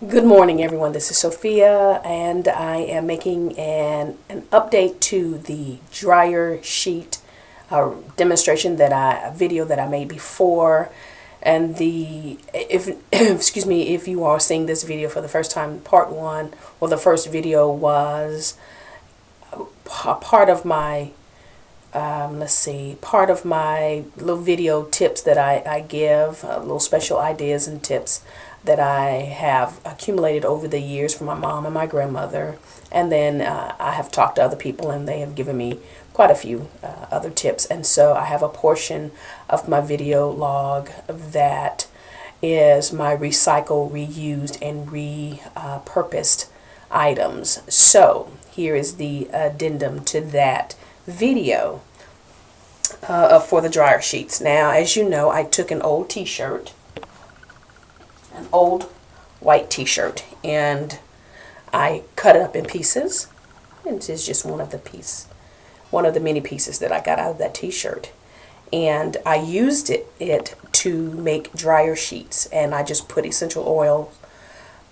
Good morning, everyone. This is Sophia, and I am making an update to the dryer sheet demonstration video that I made before. And the if excuse me, if you are seeing this video for the first time, part one, well, the first video was part of my let's see, part of my little video tips that I give, little special ideas and tips that I have accumulated over the years from my mom and my grandmother. And then I have talked to other people and they have given me quite a few other tips. And so I have a portion of my video log that is my recycle, reused, and repurposed items. So here is the addendum to that video for the dryer sheets. Now, as you know, I took an old t-shirt, an old white t-shirt, and I cut it up in pieces. And this is just one of the many pieces that I got out of that t-shirt. And I used it to make dryer sheets, and I just put essential oil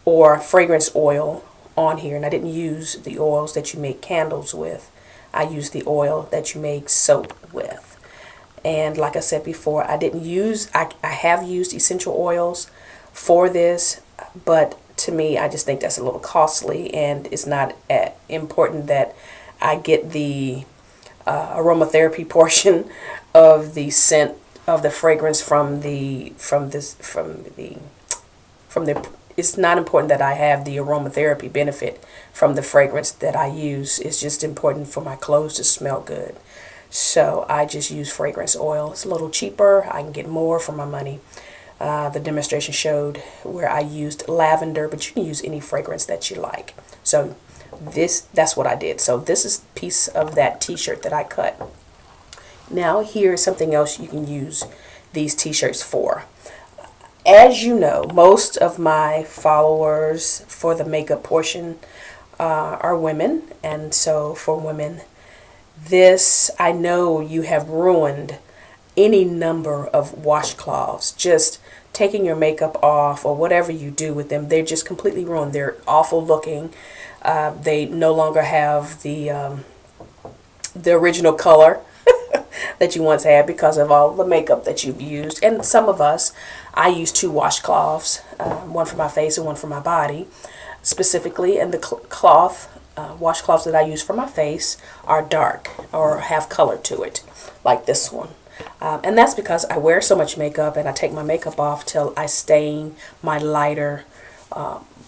or fragrance oil on here, and I didn't use the oils that you make candles with. I used the oil that you make soap with. And like I said before, I have used essential oils for this, but to me, I just think that's a little costly, and it's not important that I get the aromatherapy portion of the scent of the fragrance from the it's not important that I have the aromatherapy benefit from the fragrance that I use. It's just important for my clothes to smell good. So I just use fragrance oil. It's a little cheaper. I can get more for my money. The demonstration showed where I used lavender, but you can use any fragrance that you like. So that's what I did. So this is a piece of that t-shirt that I cut. Now here's something else you can use these t-shirts for. As you know, most of my followers for the makeup portion are women. And so for women, I know you have ruined any number of washcloths. Just taking your makeup off or whatever you do with them, they're just completely ruined. They're awful looking. They no longer have the original color that you once had because of all the makeup that you've used. And some of us, I use two washcloths, one for my face and one for my body specifically. And the washcloths that I use for my face are dark or have color to it, like this one. And that's because I wear so much makeup and I take my makeup off till I stain my lighter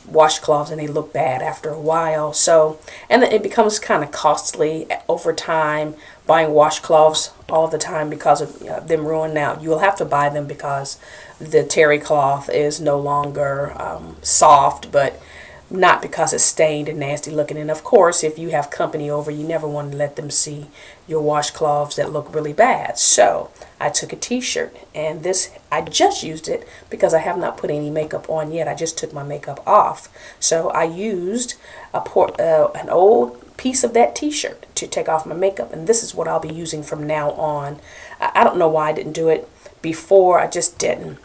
washcloths, and they look bad after a while. So, and it becomes kind of costly over time buying washcloths all the time because of them ruined. Now you will have to buy them because the terry cloth is no longer soft, but not because it's stained and nasty looking. And of course, if you have company over, you never want to let them see your washcloths that look really bad. So I took a t-shirt, and I just used it because I have not put any makeup on yet. I just took my makeup off. So I used an old piece of that t-shirt to take off my makeup, and this is what I'll be using from now on. I don't know why I didn't do it before. I just didn't.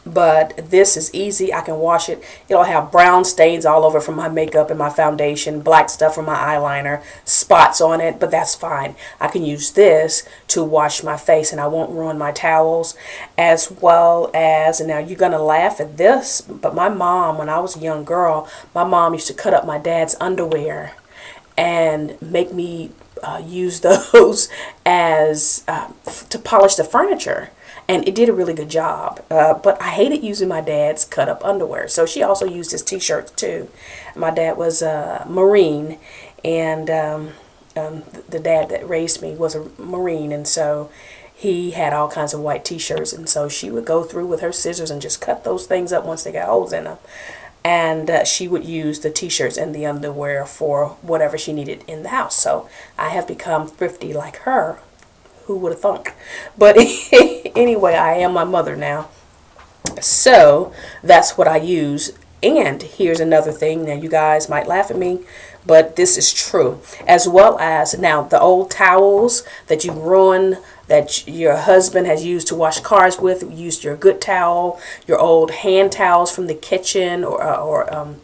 But this is easy. I can wash it. It'll have brown stains all over from my makeup and my foundation, black stuff from my eyeliner, spots on it, but that's fine. I can use this to wash my face and I won't ruin my towels, as well as, and now you're going to laugh at this, but my mom, when I was a young girl, my mom used to cut up my dad's underwear and make me use those as to polish the furniture. And it did a really good job. But I hated using my dad's cut up underwear. So she also used his t-shirts too. My dad was a Marine, and the dad that raised me was a Marine. And so he had all kinds of white t-shirts. And so she would go through with her scissors and just cut those things up once they got holes in them. And she would use the t-shirts and the underwear for whatever she needed in the house. So I have become thrifty like her. Who would have thunk? But anyway, I am my mother now. So that's what I use. And here's another thing. Now you guys might laugh at me, but this is true. As well as now the old towels that you ruin that your husband has used to wash cars with. Used your good towel, your old hand towels from the kitchen, or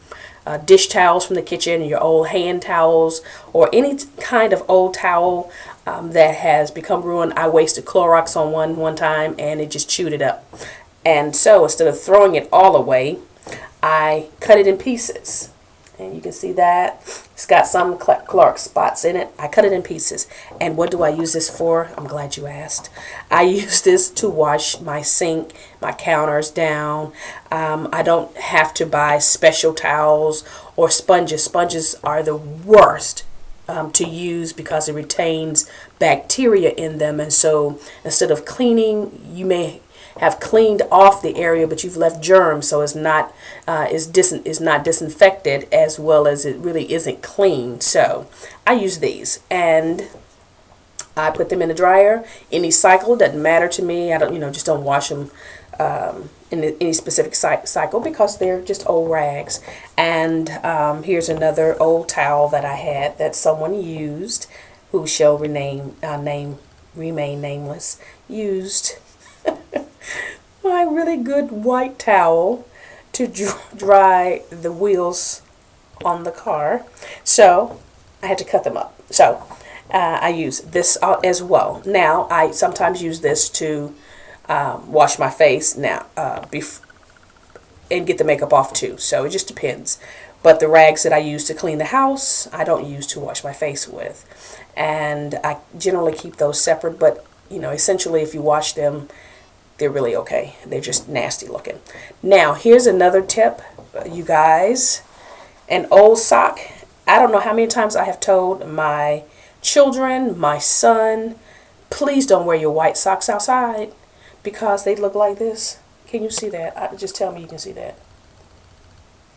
dish towels from the kitchen, your old hand towels, or any kind of old towel that has become ruined. I wasted Clorox on one time and it just chewed it up. And so instead of throwing it all away, I cut it in pieces. And you can see that it's got some Clorox spots in it. I cut it in pieces. And what do I use this for? I'm glad you asked. I use this to wash my sink, my counters down. I don't have to buy special towels or sponges. Sponges are the worst to use because it retains bacteria in them. And so instead of cleaning, you may have cleaned off the area, but you've left germs, so it's not not disinfected as well as it really isn't clean. So I use these and I put them in the dryer. Any cycle doesn't matter to me. I don't, just don't wash them in any specific cycle because they're just old rags. And here's another old towel that I had that someone used, who shall remain nameless, used my really good white towel to dry the wheels on the car. So I had to cut them up. So I use this as well. Now I sometimes use this to wash my face now and get the makeup off too. So it just depends. But the rags that I use to clean the house, I don't use to wash my face with. And I generally keep those separate, but essentially if you wash them, they're really okay. They're just nasty looking. Now, here's another tip, you guys. An old sock. I don't know how many times I have told my children, my son, please don't wear your white socks outside because they look like this. Can you see that? Just tell me you can see that.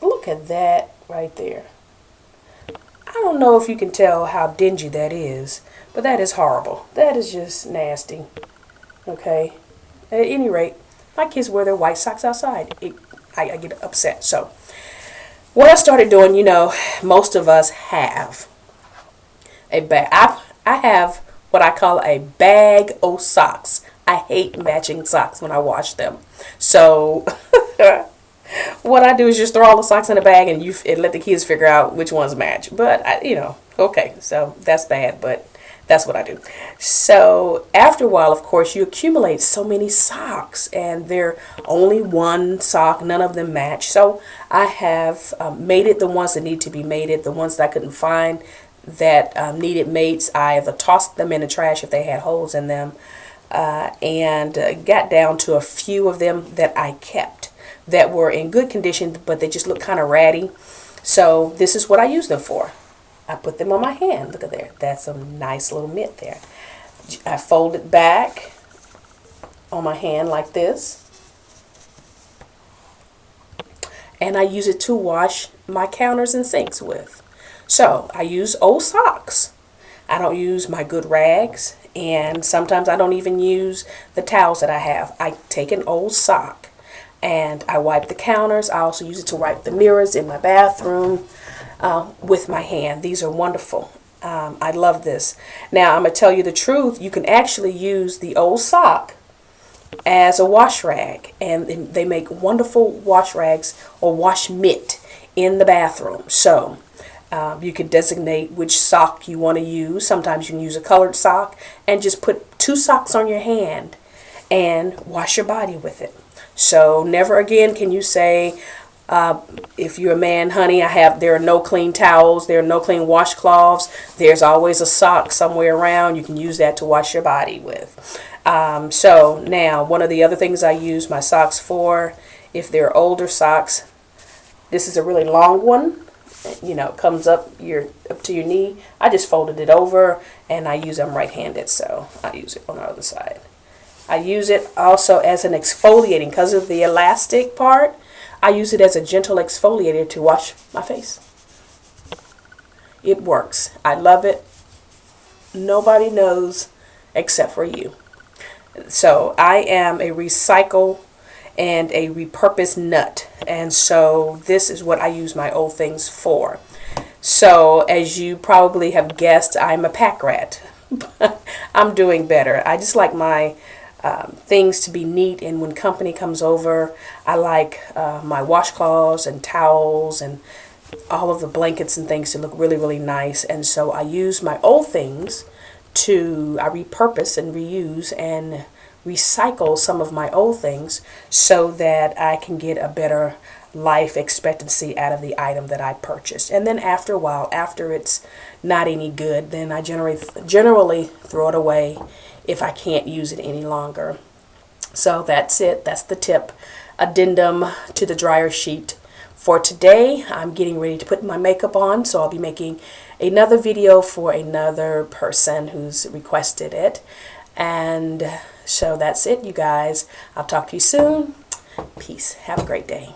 Look at that right there. I don't know if you can tell how dingy that is, but that is horrible. That is just nasty. Okay? At any rate, my kids wear their white socks outside. I get upset. So, what I started doing, most of us have a bag. I have what I call a bag of socks. I hate matching socks when I wash them. So, what I do is just throw all the socks in a bag and let the kids figure out which ones match. But, okay, so that's bad, but that's what I do. So after a while, of course, you accumulate so many socks and they're only one sock. None of them match. So I have mated the ones that need to be mated. The ones that I couldn't find that needed mates, I have tossed them in the trash if they had holes in them. And got down to a few of them that I kept that were in good condition, but they just look kind of ratty. So this is what I use them for. I put them on my hand. Look at there. That's a nice little mitt there. I fold it back on my hand like this. And I use it to wash my counters and sinks with. So I use old socks. I don't use my good rags. And sometimes I don't even use the towels that I have. I take an old sock and I wipe the counters. I also use it to wipe the mirrors in my bathroom. With my hand. These are wonderful. I love this. Now, I'm going to tell you the truth. You can actually use the old sock as a wash rag. And they make wonderful wash rags or wash mitt in the bathroom. So, you can designate which sock you want to use. Sometimes you can use a colored sock and just put 2 socks on your hand and wash your body with it. So, never again can you say, if you're a man, honey, there are no clean towels, there are no clean washcloths. There's always a sock somewhere around. You can use that to wash your body with. So now, one of the other things I use my socks for, if they're older socks, this is a really long one. It comes up to your knee. I just folded it over, and I use them right-handed, so I use it on the other side. I use it also as an exfoliating because of the elastic part. I use it as a gentle exfoliator to wash my face. It works. I love it. Nobody knows except for you. So I am a recycle and a repurpose nut. And so this is what I use my old things for. So as you probably have guessed, I'm a pack rat. I'm doing better. I just like my things to be neat, and when company comes over, I like my washcloths and towels and all of the blankets and things to look really, really nice. And so I use my old things I repurpose and reuse and recycle some of my old things so that I can get a better life expectancy out of the item that I purchased. And then after a while, after it's not any good, then I generally throw it away if I can't use it any longer. So that's it. That's the tip. Addendum to the dryer sheet for today. I'm getting ready to put my makeup on, so I'll be making another video for another person who's requested it. And so that's it, you guys. I'll talk to you soon. Peace. Have a great day.